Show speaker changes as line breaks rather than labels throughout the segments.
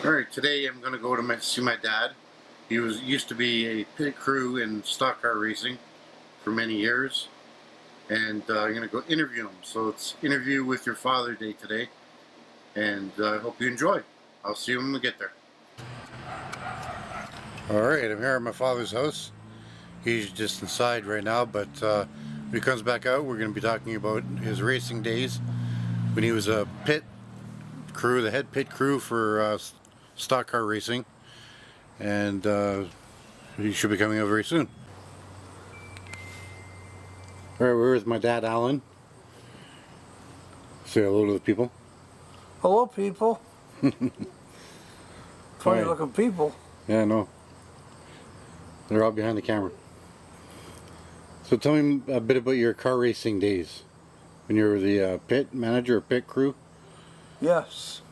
Alright, today I'm going to go to see my dad. He used to be a pit crew in stock car racing for many years, and I'm going to go interview him. So it's interview with your father day today, and I hope you enjoy. I'll see you when we get there. Alright, I'm here at my father's house. He's just inside right now, but when he comes back out, we're going to be talking about his racing days when he was a pit crew, the head pit crew for stock car racing, and he should be coming out very soon. Alright, we're with my dad, Alan. Say hello to the people.
Hello, people. Funny looking people.
Yeah, I know. They're all behind the camera. So tell me a bit about your car racing days. When you were the pit manager or pit crew?
Yes.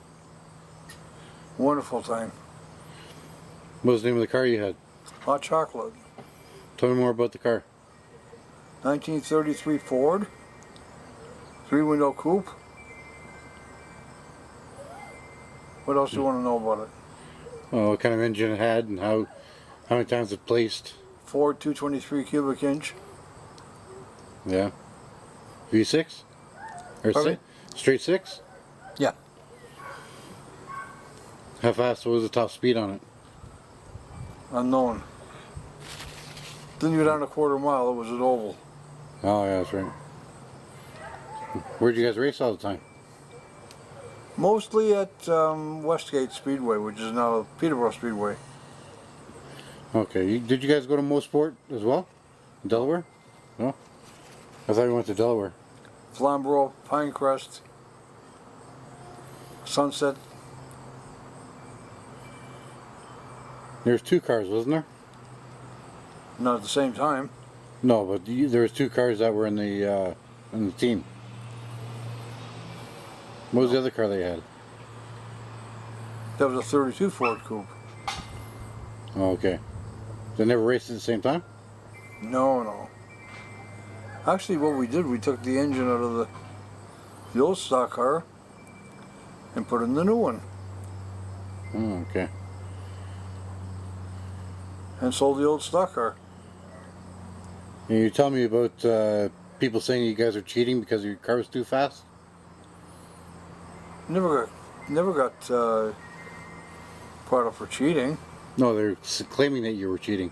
Wonderful time.
What was the name of the car you had?
Hot chocolate.
Tell me more about the car.
1933 Ford. 3-window coupe. What else do you want to know about it?
Oh, what kind of engine it had and how many times it placed?
Ford 223 cubic inch.
Yeah. V6? Or straight six?
Yeah.
How fast was the top speed on it?
Unknown. Didn't go down a quarter mile. It was an oval.
Oh, yeah, that's right. Where'd you guys race all the time?
Mostly at Westgate Speedway, which is now Peterborough Speedway.
Okay. Did you guys go to Mosport as well? Delaware? No? I thought you went to Delaware.
Flamborough, Pinecrest, Sunset.
There's two cars, wasn't there?
Not at the same time.
No, but there was two cars that were in the team. What was the other car they had?
That was a 32 Ford coupe.
Oh, okay. They never raced at the same time?
No. Actually, what we did, we took the engine out of the old stock car and put in the new one.
Oh, okay.
And sold the old stock car.
And you tell me about people saying you guys are cheating because your car was too fast?
Never got brought up for cheating.
No, they're claiming that you were cheating.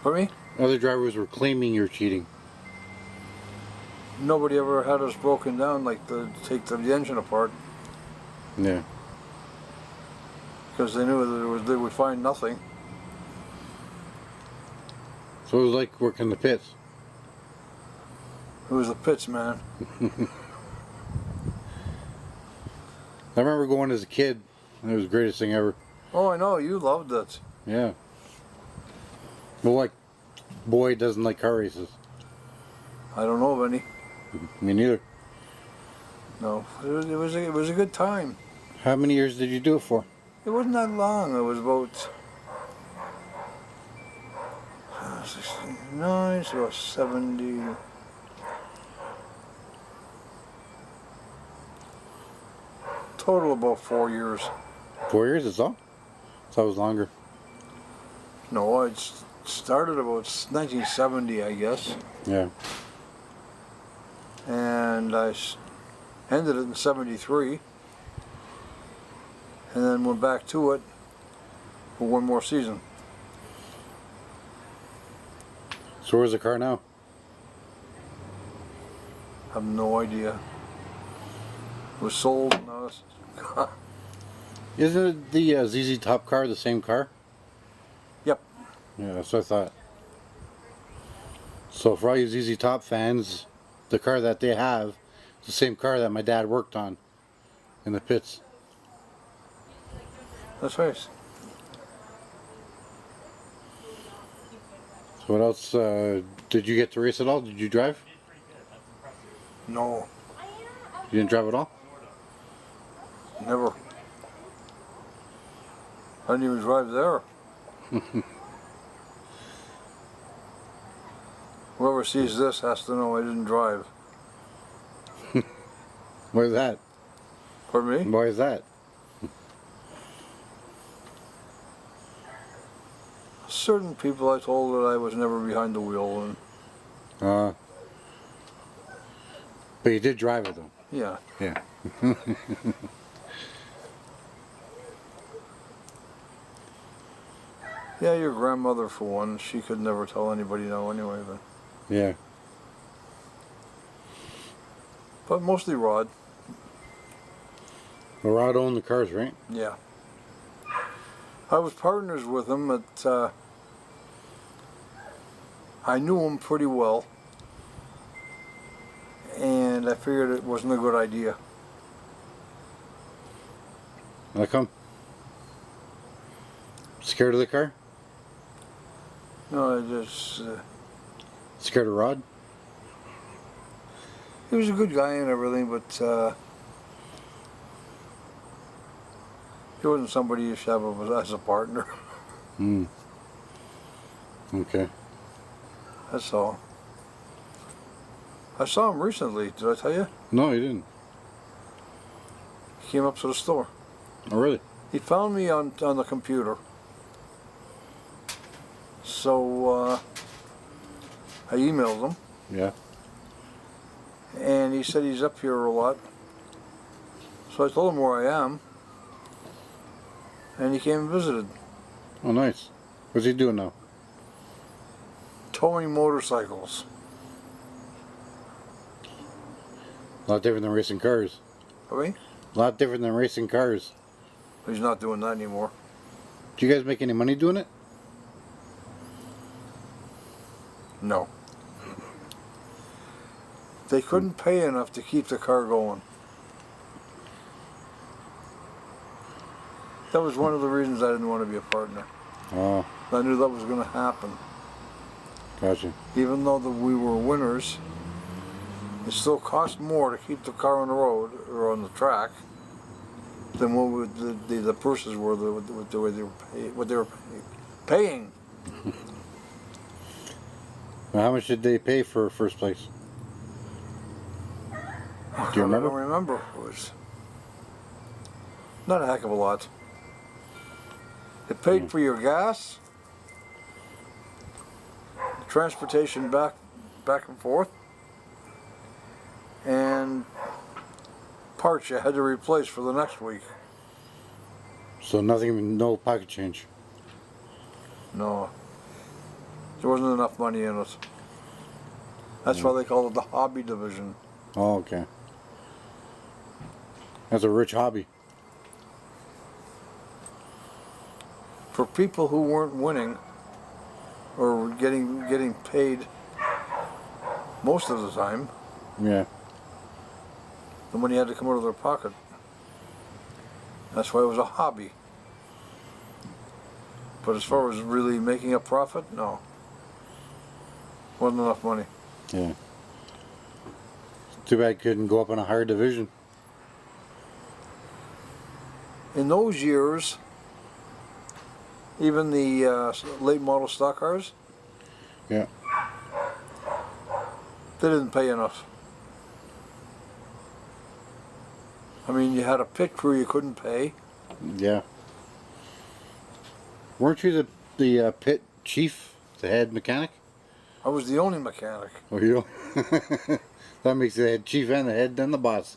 Pardon me?
Other drivers were claiming you were cheating.
Nobody ever had us broken down like to take the engine apart.
Yeah.
Because they knew that they would find nothing.
So it was like working the pits.
It was the pits, man.
I remember going as a kid, and it was the greatest thing ever.
Oh, I know, you loved it.
Yeah. Well, like, boy doesn't like car races.
I don't know of any.
Me neither.
No, it was a good time.
How many years did you do it for?
It wasn't that long. It was about 69, so 70. Total about 4 years.
4 years is all? So it was longer.
No, it started about 1970, I guess.
Yeah.
And I ended it in 73. And then went back to it for one more season.
So where's the car now?
I have no idea. It was sold. No,
Isn't it the ZZ Top car the same car?
Yep.
Yeah, that's what I thought. So for all you ZZ Top fans, the car that they have is the same car that my dad worked on in the pits.
That's right.
So what else? Did you get to race at all? Did you drive?
No.
You didn't drive at all?
Never. I didn't even drive there. Whoever sees this has to know I didn't drive.
Why is that?
Pardon me?
Why is that?
certain people I told that I was never behind the wheel, and
but you did drive it though.
yeah.
Yeah.
Yeah, your grandmother for one, she could never tell anybody no anyway, but
Yeah.
mostly Rod.
Well, Rod owned the cars, right?
Yeah. I was partners with him at, I knew him pretty well, and I figured it wasn't a good idea.
How come? Scared of the car?
No, I just,
Scared of Rod?
he was a good guy and everything, but he wasn't somebody you should have as a partner.
Hmm. Okay.
That's all. I saw him recently, did I tell you?
No, you didn't.
He came up to the store.
Oh, really?
He found me on the computer. So I emailed him,
Yeah.
and he said he's up here a lot. So I told him where I am, and he came and visited.
Oh, nice. What's he doing now?
Towing motorcycles.
A lot different than racing cars.
I mean,
A lot different than racing cars.
he's not doing that anymore.
Do you guys make any money doing it?
No. They couldn't pay enough to keep the car going. That was one of the reasons I didn't want to be a partner.
Oh,
I knew that was going to happen.
gotcha.
Even though we were winners, it still cost more to keep the car on the road or on the track than what the purses were, the way they were paying.
Well, how much did they pay for first place? Do you remember?
I don't remember. It was not a heck of a lot. It paid for your gas, transportation back and forth, and parts you had to replace for the next week.
So nothing, no pocket change.
No, there wasn't enough money in it. That's why they call it the hobby division.
Oh, okay. That's a rich hobby.
For people who weren't winning or getting paid most of the time,
Yeah.
the money had to come out of their pocket. That's why it was a hobby. But as far as really making a profit, no. Wasn't enough money.
Yeah. Too bad it couldn't go up in a higher division.
In those years, even the late model stock cars,
Yeah.
they didn't pay enough. I mean, you had a pit crew you couldn't pay.
Yeah. Weren't you the pit chief, the head mechanic?
I was the only mechanic.
Oh, you know? That makes the head chief and the head then the boss.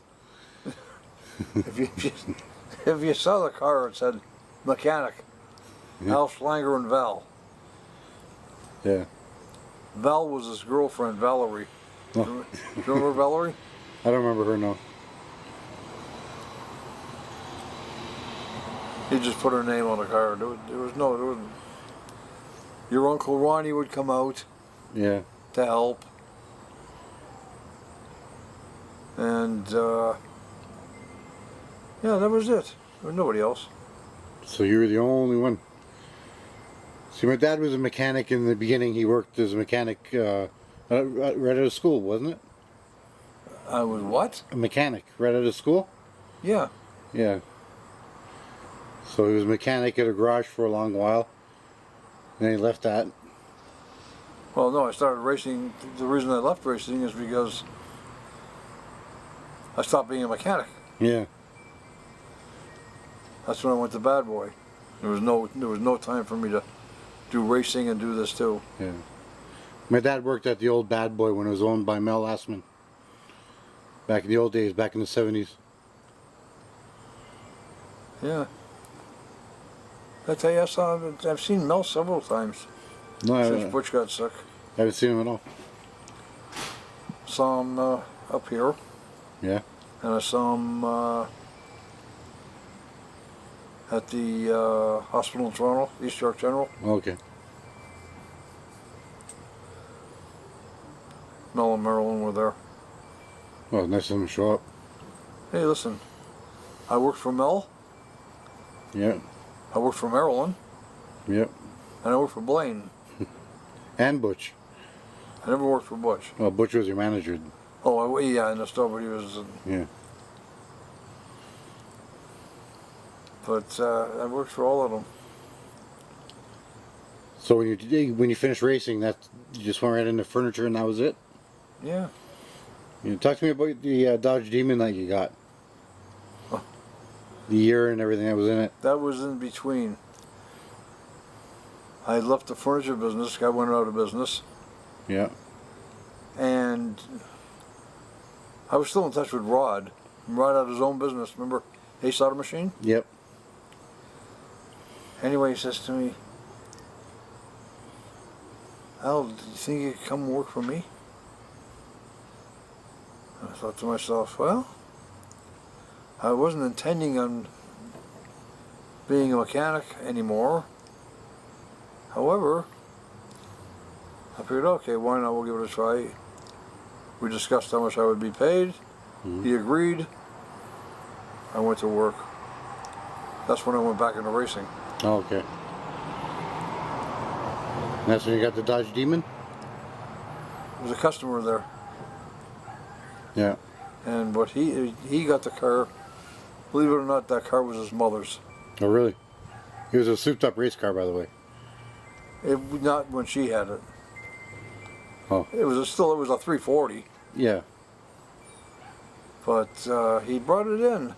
If you saw the car, it said mechanic, Al Shlanger and Val.
Yeah.
Val was his girlfriend, Valerie.
Oh.
Do you remember Valerie?
I don't remember her, no.
He just put her name on the car. There wasn't. Your Uncle Ronnie would come out
Yeah.
to help. And, yeah, that was it. There was nobody else.
So you were the only one. See, my dad was a mechanic in the beginning. He worked as a mechanic right out of school, wasn't it?
I was what?
A mechanic right out of school?
Yeah.
Yeah. So he was a mechanic at a garage for a long while. And then he left that.
Well, no, I started racing. The reason I left racing is because I stopped being a mechanic.
Yeah.
That's when I went to Bad Boy. There was no time for me to do racing and do this too.
Yeah. My dad worked at the old Bad Boy when it was owned by Mel Assman. Back in the old days, back in the 70s.
Yeah. I tell you, I've seen Mel several times
No,
since Butch got sick.
I haven't seen him at all.
Saw him up here,
Yeah.
and I saw him at the hospital in Toronto, East York General.
Okay.
Mel and Marilyn were there.
Well, nice of him to show up.
Hey, listen, I worked for Mel,
Yeah.
I worked for Marilyn,
Yep.
and I worked for Blaine.
And Butch.
I never worked for Butch.
Well, Butch was your manager.
Oh, yeah, in the store, but he was.
Yeah.
But I worked for all of them.
So when you finished racing, that you just went right into furniture and that was it?
Yeah.
Talk to me about the Dodge Demon that you got.
Oh.
The year and everything that was in it.
That was in between. I left the furniture business. I went out of business.
Yeah.
And I was still in touch with Rod. Rod had his own business. Remember Ace Auto Machine?
Yep.
Anyway, he says to me, Al, do you think you could come work for me? And I thought to myself, well, I wasn't intending on being a mechanic anymore. However, I figured, okay, why not? We'll give it a try. We discussed how much I would be paid.
Mm-hmm.
He agreed. I went to work. That's when I went back into racing.
Oh, okay. And that's when you got the Dodge Demon?
There was a customer there,
Yeah.
and but he got the car. Believe it or not, that car was his mother's.
Oh, really? It was a souped-up race car, by the way.
Not when she had it.
Oh.
It was a 340,
Yeah.
but he brought it in,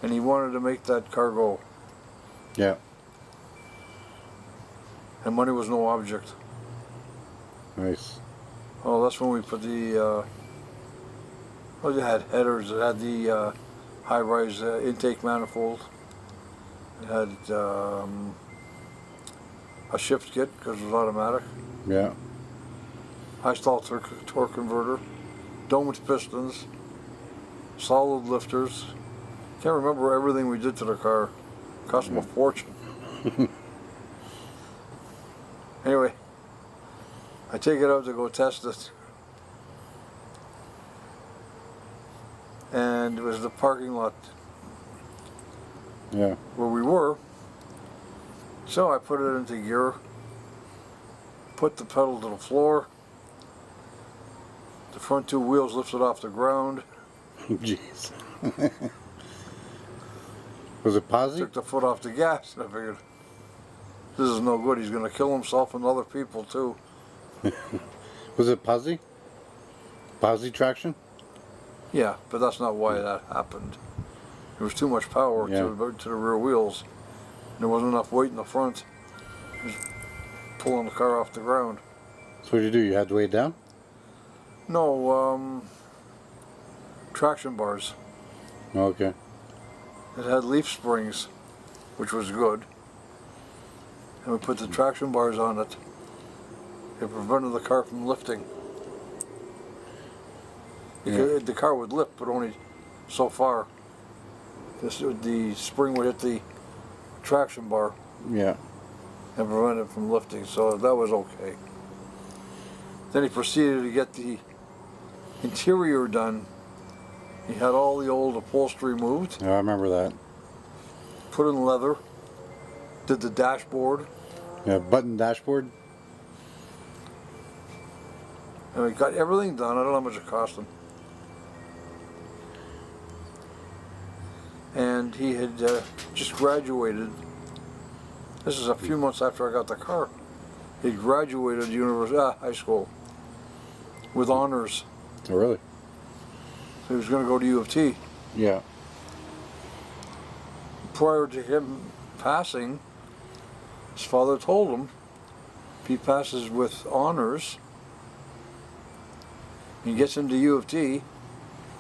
and he wanted to make that car go.
Yeah.
And money was no object.
Nice.
Oh, that's when we put the. Well, it had headers. It had the high-rise intake manifold. It had a shift kit because it was automatic.
Yeah.
High stall torque converter, domed pistons, solid lifters. Can't remember everything we did to the car. Cost him a fortune. Anyway, I take it out to go test it. And it was the parking lot
Yeah.
where we were. So I put it into gear, put the pedal to the floor. The front two wheels lifted off the ground.
Jeez. Was it positive?
Took the foot off the gas, and I figured, this is no good. He's going to kill himself and other people too.
Was it posi? Posi traction?
Yeah, but that's not why that happened. There was too much power to the rear wheels. And there wasn't enough weight in the front. It was pulling the car off the ground.
So what did you do? You had to weigh it down?
No, traction bars.
Okay.
It had leaf springs, which was good. And we put the traction bars on it. It prevented the car from lifting. The car would lift, but only so far. The spring would hit the traction bar
Yeah.
and prevent it from lifting, so that was okay. Then he proceeded to get the interior done. He had all the old upholstery moved,
I remember that.
put in leather, did the dashboard,
Yeah, button dashboard.
and we got everything done. I don't know how much it cost him. And he had just graduated. This is a few months after I got the car. He graduated high school with honors.
Oh, really?
So he was going to go to U of T.
Yeah.
Prior to him passing, His father told him if he passes with honors, he gets into U of T,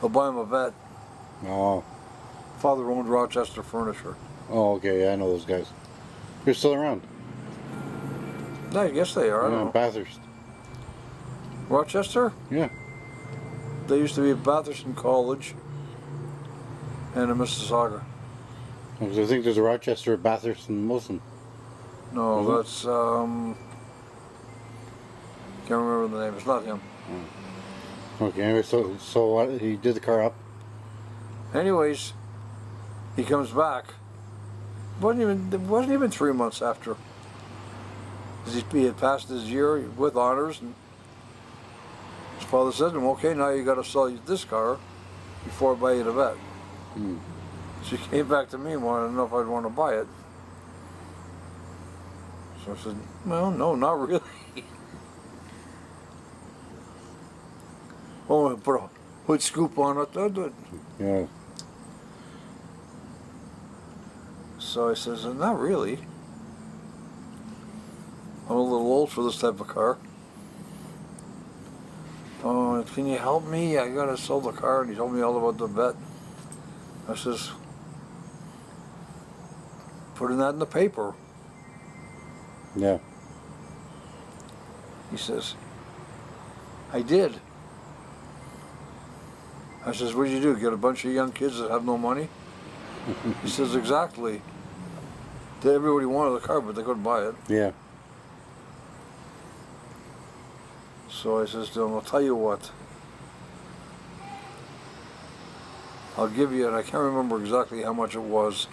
he'll buy him a vet.
Oh.
Father owned Rochester Furniture.
Oh, okay. Yeah, I know those guys. They're still around.
Yeah, I guess they are. I don't know.
Bathurst.
Rochester?
Yeah.
They used to be at Bathurst College and in Mississauga.
Because I think there's a Rochester, Bathurst, and Wilson.
No,
Mhm.
that's can't remember the name. It's not him.
Okay. Anyway, so what? He did the car up.
Anyways, he comes back. It wasn't even 3 months after. 'Cause he had passed his year with honors, and his father said to him, "Okay, now you got to sell this car before I buy you the vet."
Hmm.
She came back to me and wanted to know if I'd want to buy it. So I said, "Well, no, not really." Oh, put a hood scoop on it.
Yeah.
So I says, "Not really. I'm a little old for this type of car. Oh, can you help me? I gotta sell the car." And he told me all about the vet. I says, "Putting that in the paper."
Yeah.
He says, "I did." I says, "What'd you do? Get a bunch of young kids that have no money?" He says, "Exactly. Everybody wanted the car, but they couldn't buy it."
Yeah.
So I says to him, "I'll tell you what. I'll give you," and I can't remember exactly how much it was.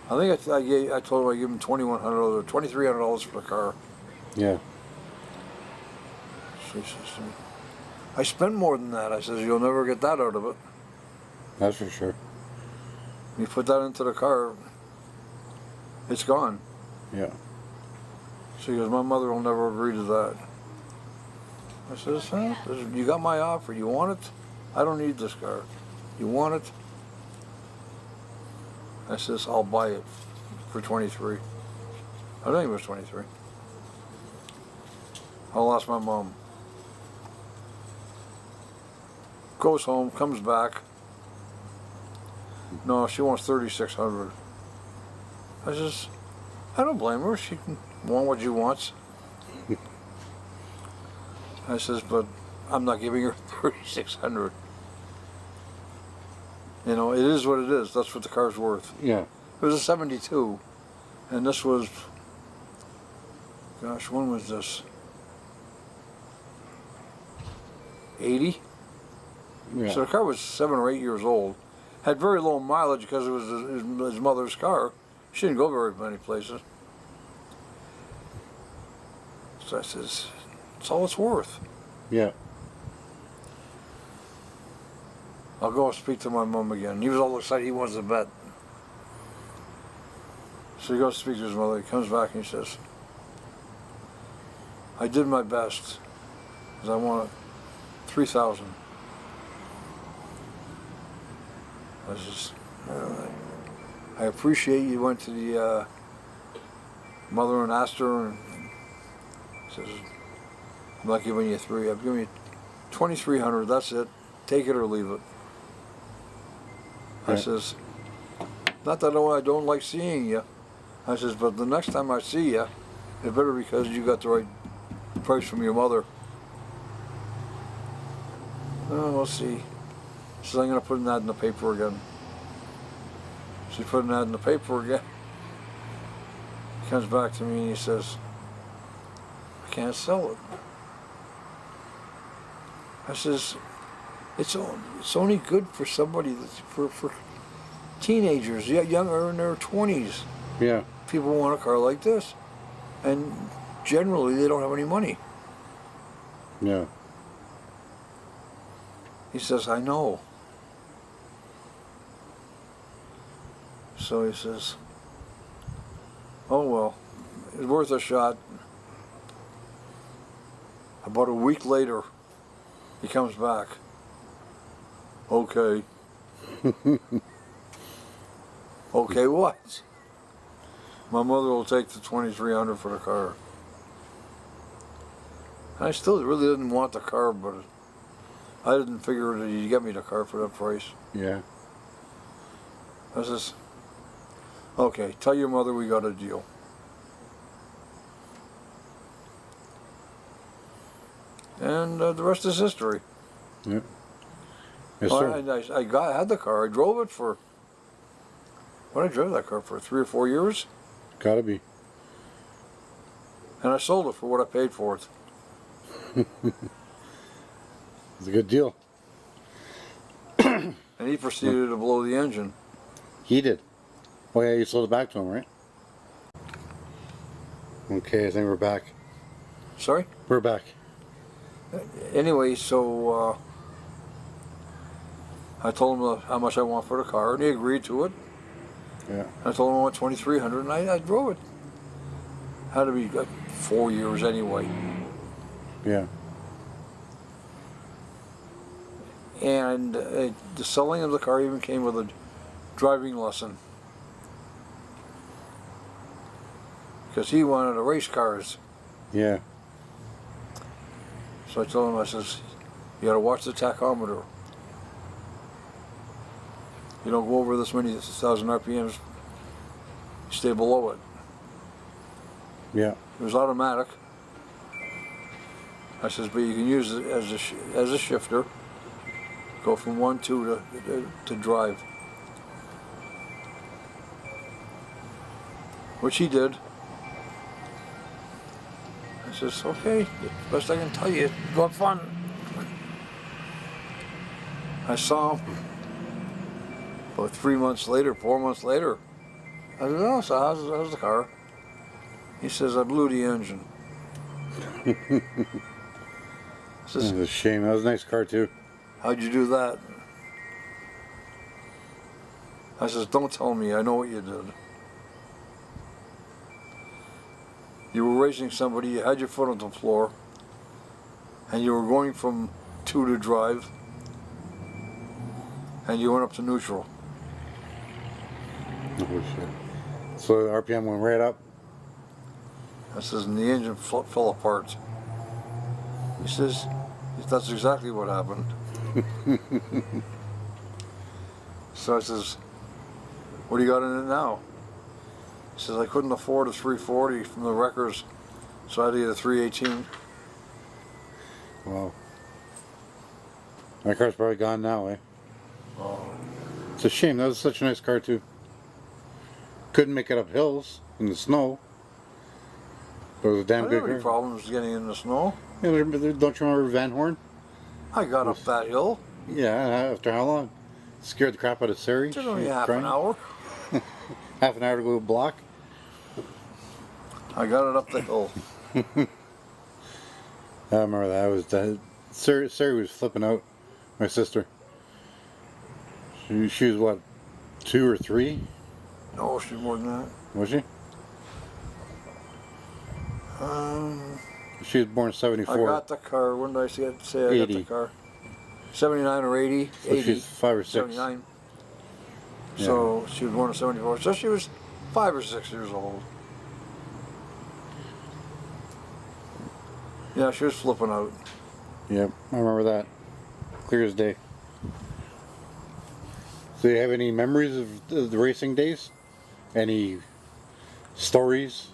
I think I told him I give him $2,100 or $2,300 for the car.
Yeah.
So he says to me, "I spent more than that." I says, "You'll never get that out of it.
That's for sure.
You put that into the car, it's gone."
Yeah.
So he goes, "My mother will never agree to that." I says, "You got my offer. You want it? I don't need this car. You want it?" I says, "I'll buy it for 23. I think it was 23. I'll ask my mom. Goes home, comes back. No, she wants 3,600. I says, "I don't blame her. She can want what she wants." I says, "But I'm not giving her 3,600. You know, it is what it is. That's what the car's worth."
Yeah.
It was a 72, and this was, gosh, when was this? 80?
Yeah.
So the car was 7 or 8 years old. Had very low mileage because it was his mother's car. She didn't go very many places. So I says, "It's all it's worth.
Yeah.
I'll go speak to my mom again." He was all excited. He wants a vet. So he goes to speak to his mother. He comes back and he says, "I did my best because I want 3,000. I says, "I appreciate you went to the mother and asked her," and says, "I'm not giving you 3. I'm giving you 2,300. That's it. Take it or leave it." I
Right.
says, "Not that I don't like seeing you." I says, "But the next time I see you, it better be because you got the right price from your mother." "Oh, we'll see." She says, "I'm going to put that in the paper again." She's putting that in the paper again. He comes back to me and he says, "I can't sell it." I says, it's only good for somebody that's for teenagers, younger in their 20s.
Yeah.
People want a car like this, and generally they don't have any money."
Yeah.
He says, "I know." So he says, "Oh well, it's worth a shot." About a week later, he comes back. "Okay." "Okay, what?" My mother will take the $2,300 for the car. I still really didn't want the car, but I didn't figure that he'd get me the car for that price.
Yeah.
I says, okay, tell your mother we got a deal. And the rest is history.
Yeah. Yes,
Well,
sir.
I had the car. I drove it for, what did I drive that car for, 3 or 4 years?
Gotta be.
And I sold it for what I paid for it.
It's a good deal.
And he proceeded to blow the engine.
He did. Oh yeah, you sold it back to him, right? Okay, I think we're back.
Sorry?
We're back.
Anyway, so I told him how much I want for the car, and he agreed to it.
Yeah.
I told him I want $2,300, and I drove it. Had to be 4 years anyway.
Yeah.
And the selling of the car even came with a driving lesson. Because he wanted to race cars.
Yeah.
So I told him, I says, you gotta watch the tachometer. You don't go over this many 1,000 RPMs, you stay below it.
Yeah.
It was automatic. I says, but you can use it as a shifter. Go from 1-2 to drive. Which he did. I says, okay, best I can tell you, go have fun. I saw him about 3 months later, 4 months later. I said, oh, so how's the car? He says, I blew the engine.
That's a shame. That was a nice car too.
How'd you do that? I says, don't tell me, I know what you did. You were racing somebody, you had your foot on the floor, and you were going from 2 to drive, and you went up to neutral.
Oh shit. So the RPM went right up?
I says, and the engine fell apart. He says, that's exactly what happened. So I says, what do you got in it now? He says, I couldn't afford a 340 from the wreckers, so I had to get a 318.
Wow. That car's probably gone now, eh?
Oh.
It's a shame. That was such a nice car too. Couldn't make it up hills in the snow. But it was a damn
I
good
didn't have any
car.
problems getting in the snow.
Yeah, don't you remember Van Horn?
I got up that hill.
Yeah, after how long? Scared the crap out of Sari.
It took only
She was
half
crying.
an hour.
Half an hour to go to a block.
I got it up the hill.
I remember that. I was Sari was flipping out. My sister. She was what, 2 or 3?
No, she's more than that.
Was she? She was born in
I
74.
got the car. When did I say I got
80.
the car? 79 or 80?
So
80.
she's 5 or 6.
79.
Yeah.
So she was born in 74. So she was 5 or 6 years old. Yeah, she was flipping out.
Yep, I remember that. Clear as day. So you have any memories of the racing days? Any stories?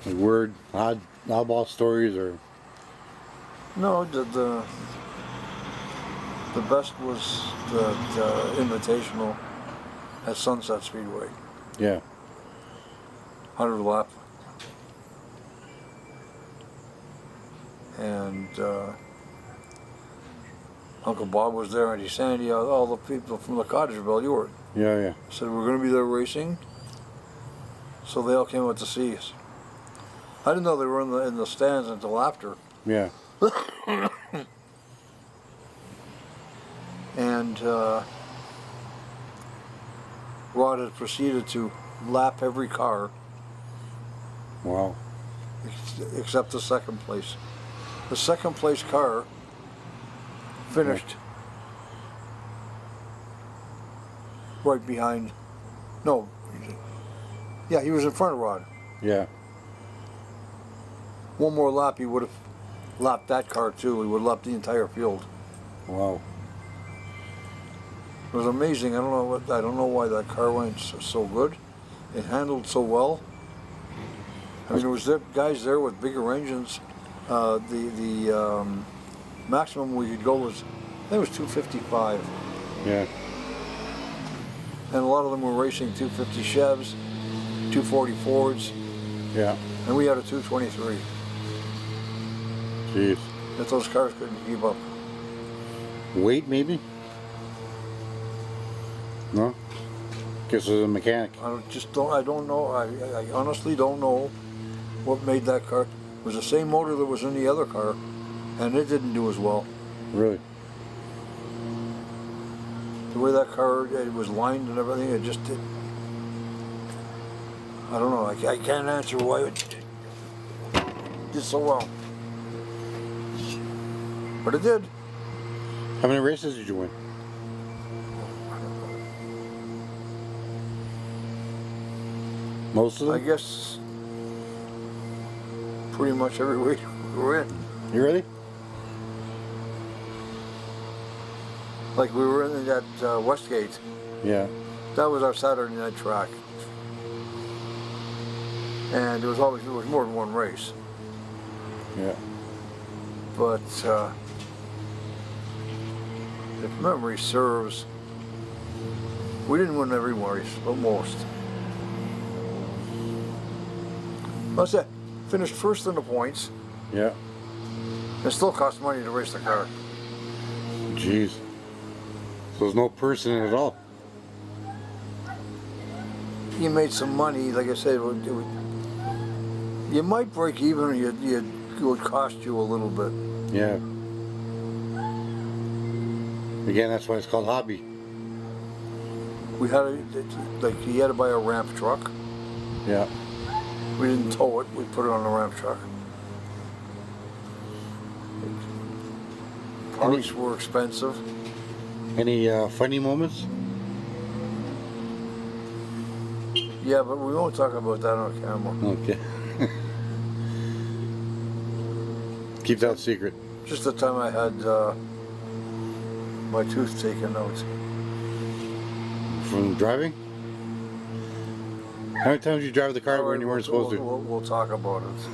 Like weird, oddball stories, or
No, the best was the Invitational at Sunset Speedway.
yeah,
100 lap. And Uncle Bob was there, and Sandy, all the people from the Cottageville, you were.
yeah.
Said we're going to be there racing. So they all came out to see us. I didn't know they were in the stands until after.
Yeah.
And Rod had proceeded to lap every car
Wow.
except the second place. The second place car finished right behind No. Yeah, he was in front of Rod.
Yeah.
One more lap, he would have lapped that car too. He would have lapped the entire field.
Wow.
It was amazing. I don't know why that car went so good. It handled so well. I mean, there was guys there with bigger engines. The maximum we could go was, I think it was 255.
Yeah.
And a lot of them were racing 250 Chevs, 240 Fords,
Yeah.
and we had a 223.
Jeez.
That those cars couldn't keep up.
Weight maybe? No? Guess it was a mechanic.
I don't know. I honestly don't know what made that car. It was the same motor that was in the other car, and it didn't do as well.
Really?
The way that car, it was lined and everything, it just did. I don't know. I can't answer why it did so well. But it did.
How many races did you win? Most of them?
I guess pretty much every week we were in.
You ready?
Like we were in that Westgate.
Yeah.
That was our Saturday night track. And there was more than one race.
Yeah.
But if memory serves, we didn't win every race, but most. That's it. Finished first in the points.
Yeah.
It still cost money to race the car.
Jeez. So there's no purse in it at all.
You made some money, like I said. You might break even, or it would cost you a little bit.
Yeah. Again, that's why it's called hobby.
We had he had to buy a ramp truck.
Yeah.
We didn't tow it. We put it on the ramp truck. Parts were expensive.
Any funny moments?
Yeah, but we won't talk about that on camera.
Okay. Keep that secret.
Just the time I had my tooth taken out.
From driving? How many times did you drive the car when you weren't supposed to?
We'll talk about it.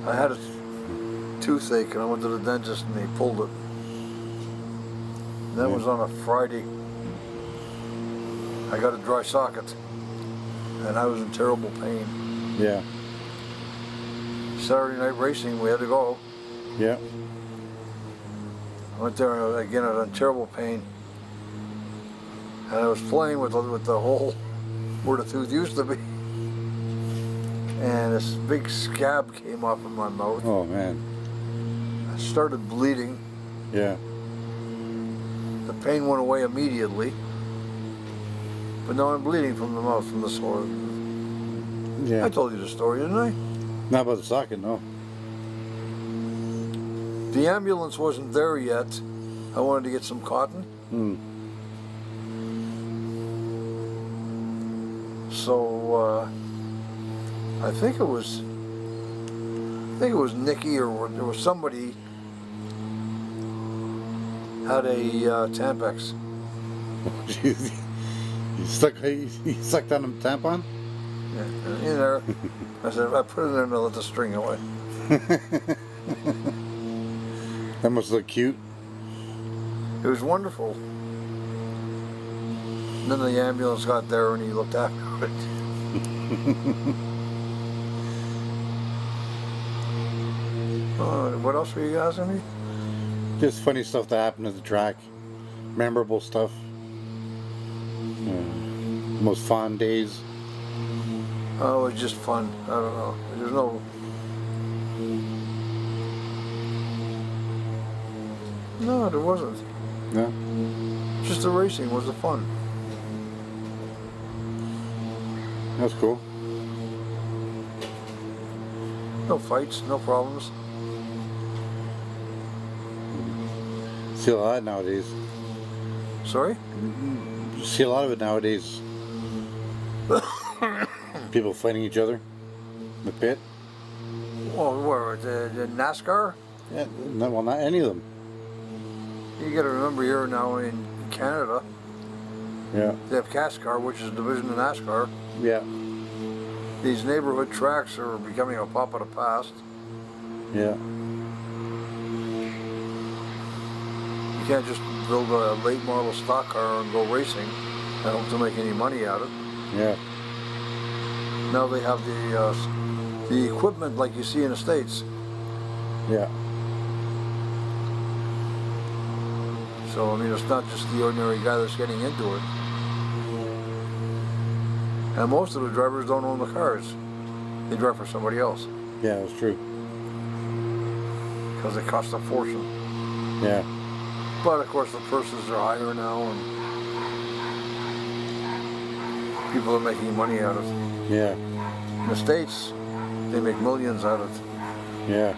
I had a toothache and I went to the dentist and he pulled it. That was on a Friday. I got a dry socket and I was in terrible pain.
Yeah.
Saturday night racing, we had to go.
Yeah.
I went there again, I was in terrible pain. And I was playing with the hole where the tooth used to be. And this big scab came off in my mouth.
Oh man.
I started bleeding.
Yeah.
The pain went away immediately. But now I'm bleeding from the mouth, from the sore.
Yeah.
I told you the story, didn't I?
Not about the socket, no.
The ambulance wasn't there yet. I wanted to get some cotton.
Hmm.
So I think it was Nikki or there was somebody had a Tampax.
Jeez. You sucked on a tampon?
Yeah, in there. I said, I put it in there and I let the string away.
That must look cute.
It was wonderful. And then the ambulance got there and he looked after it. What else were you asking me?
Just funny stuff that happened at the track. Memorable stuff. Most fond days.
Oh, it was just fun. I don't know. There's no... No, there wasn't.
No?
Just the racing was the fun.
That's cool.
No fights, no problems.
See a lot nowadays.
Sorry?
See See a lot of it nowadays. People fighting each other in the pit.
Well, where the NASCAR?
Yeah, no, well, not any of them.
You got to remember here now in Canada,
Yeah,
they have CASCAR, which is a division of NASCAR.
yeah,
These neighborhood tracks are becoming a pop of the past.
yeah,
You can't just build a late model stock car and go racing and hope to make any money out of it.
yeah,
Now they have the equipment like you see in the States.
yeah,
So, I mean, it's not just the ordinary guy that's getting into it. And most of the drivers don't own the cars. They drive for somebody else
yeah, that's true.
because they cost a fortune.
Yeah,
But of course the purses are higher now and people are making money out of it.
yeah,
In the States, they make millions out of it.
yeah.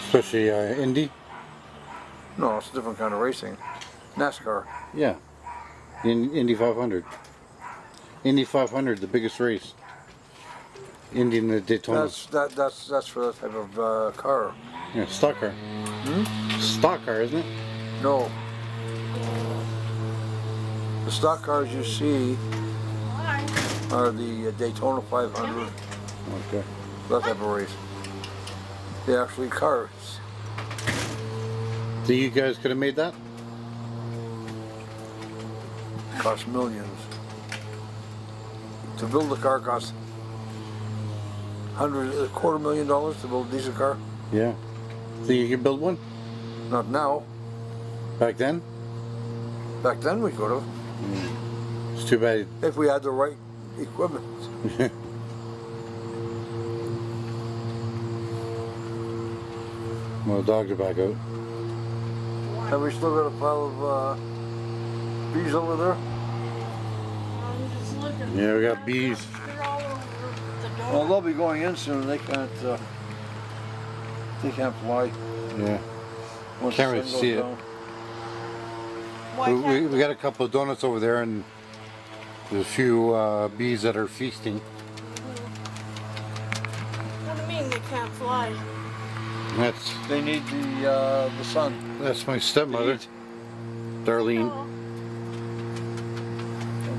Especially Indy.
No, it's a different kind of racing. NASCAR.
Yeah, Indy 500. Indy 500, the biggest race. Indy and the Daytona.
That's for that type of car.
Yeah, stock car. Stock car, isn't it?
No. The stock cars you see are the Daytona 500,
Okay.
that type of race. They're actually cars.
So you guys could have made that?
Cost millions. To build a car costs $250,000 to build a diesel car.
Yeah. So you could build one?
Not now.
Back then?
Back then we could have,
It's too bad.
if we had the right equipment.
Well, the dogs are back out.
Have we still got a pile of bees over there?
I'm just looking.
Yeah, we got bees.
They're all over the door.
Well, they'll be going in soon. They can't fly.
Yeah.
Once
Can't
the
really
sun
see
goes
it.
down.
Why can't
We got a couple of donuts over there, and there's a few bees that are feasting.
What do you mean they can't fly?
That's
They need the sun.
my stepmother, Darlene.
Oh,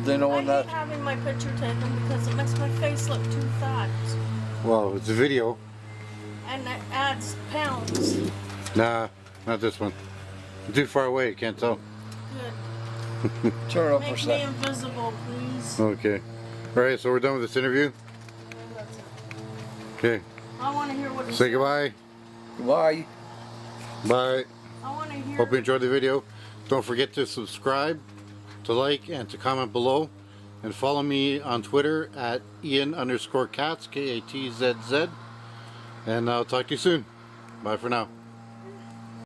They know
I
when
hate
that.
having my picture taken because it makes my face look too fat.
Well, it's a video.
And it adds pounds.
Nah, not this one. Too far away, I can't tell.
Good.
Turn it up for a
Make me
second.
invisible, please.
Okay. All right, so we're done with this interview.
That's it.
Okay.
I want to hear what he
Say
said.
goodbye.
Bye.
Bye.
I want to hear.
Hope you enjoyed the video. Don't forget to subscribe, to like, and to comment below. And follow me on Twitter at Ian_Katz, KATZZ. And I'll talk to you soon. Bye for now.